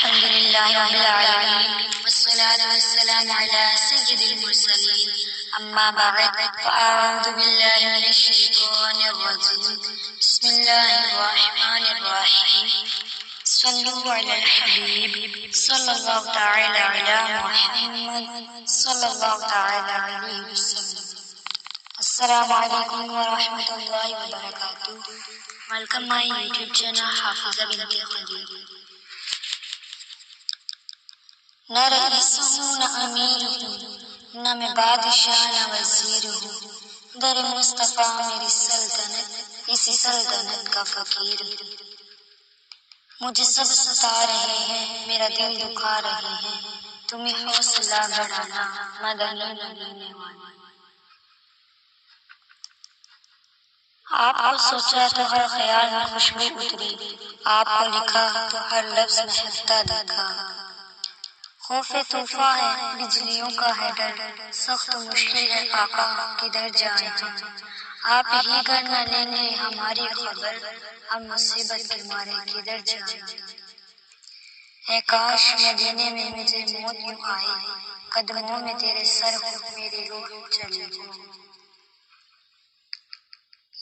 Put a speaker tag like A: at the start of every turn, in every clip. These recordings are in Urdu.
A: الحمد لله رب العالمين والصلاة والسلام على سيد المرسلين أما بعد فأعوذ بالله من الشيطان الرجيم بسم الله الرحمن الرحيم صلوا على الحبيب صلى الله تعالى على محمد صلى الله تعالى عليه وسلم. السلام علیکم ورحمۃ اللہ وبرکاتہ. ویلکم مائی یوٹیوب چینل حافظہ بنت خدیج. نہ رئیس ہوں نہ امیر ہوں، نہ میں بادشاہ نہ وزیر ہوں، در مصطفیٰ میری سلطنت اسی سلطنت کا فقیر ہوں. مجھے سب ستا رہے ہیں، میرا دل دکھا رہے ہیں، تمہیں حوصلہ بڑھانا مدنی نبی والا. آپ کو سوچا تو ہر خیال میں خوشبو اتری، آپ کو لکھا تو ہر لفظ مہکتا دیکھا. خوف طوفاں ہے، بجلیوں کا ہے ڈر، سخت و مشکل ہے آقا کدھر جائیں ہم. آپ ہی گر نہ لیں گے ہماری خبر، ہم مصیبت کے مارے کدھر جائیں. اے کاش مدینے میں مجھے موت یوں آئی، قدموں میں تیرے سر ہو میری روح چلی ہو.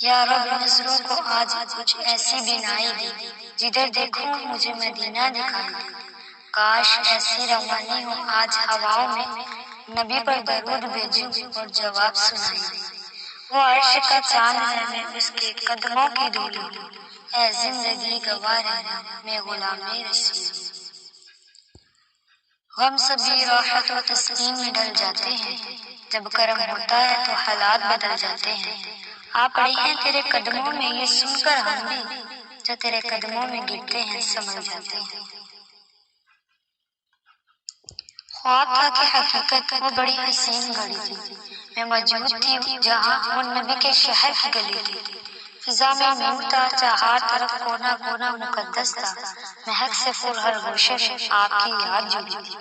A: یا رب نظروں کو آج کچھ ایسی بینائی دی، جدھر دیکھوں مجھے مدینہ دکھائی دے. کاش ایسی روانی ہو آج ہواؤں میں، نبی پر درود بھیجوں اور جواب سنائی دے. وہ عرش کا چاند ہے میں اس کے قدموں کی دھول ہوں، اے زندگی گواہ رہنا میں غلام رسول ہوں. غم سبھی راحت و تسکین میں ڈل جاتے ہیں، جب کرم ہوتا ہے تو حالات بدل جاتے ہیں. آپ پڑے ہیں تیرے قدموں میں یہ سن کر ہم بھی، جو تیرے قدموں میں گرتے ہیں سنبھل جاتے ہیں. خواب تھا کہ حقیقت وہ بڑی حسین گھڑی تھی، میں موجود تھی جہاں وہ نبی کے شہر کی گلی تھی. فضا میں نور تھا، چار طرف کونا کونا مقدس تھا، مہک سے پر ہر گوشے میں آپ کی یاد جڑی تھی.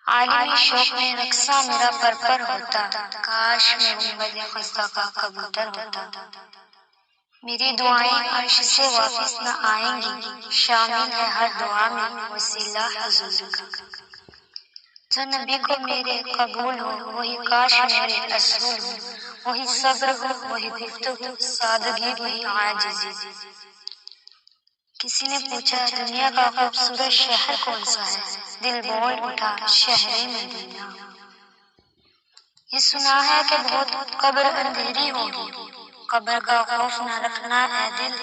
A: عالمی شوق میں رقصہ میرا پر ہوتا، کاش میں گنبد خزدہ کا کبوتر ہوتا. میری دعائیں عرش سے واپس نہ آئیں گی، شامل ہے ہر دعا میں وسیلہ حضور کا. جو نبی کو میرے قبول ہو وہی کاش میرے رسول ہو، وہی صبر ہو وہی گفتگو سادگی وہی عاجزی. کسی نے پوچھا دنیا کا خوبصورت شہر کون سا ہے، دل بول اٹھا شہر مدینہ. یہ سنا ہے کہ بہت قبر اندھیری ہوگی، قبر کا خوف نہ رکھنا اے دل،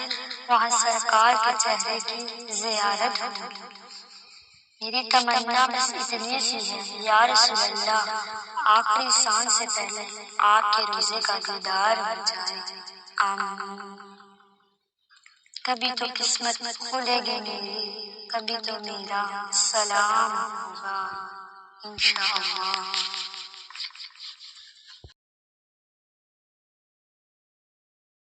A: وہاں سرکار کے چہرے کی زیارت ہوگی. میری تمنا بس اتنی سی ہے یا رسول اللہ، آخری سانس سے پہلے آپ کے روزے کا دیدار ہو جائے. آمین. کبھی تو قسمت کھلے گی میری، کبھی تو میرا سلام ہوگا انشاءاللہ.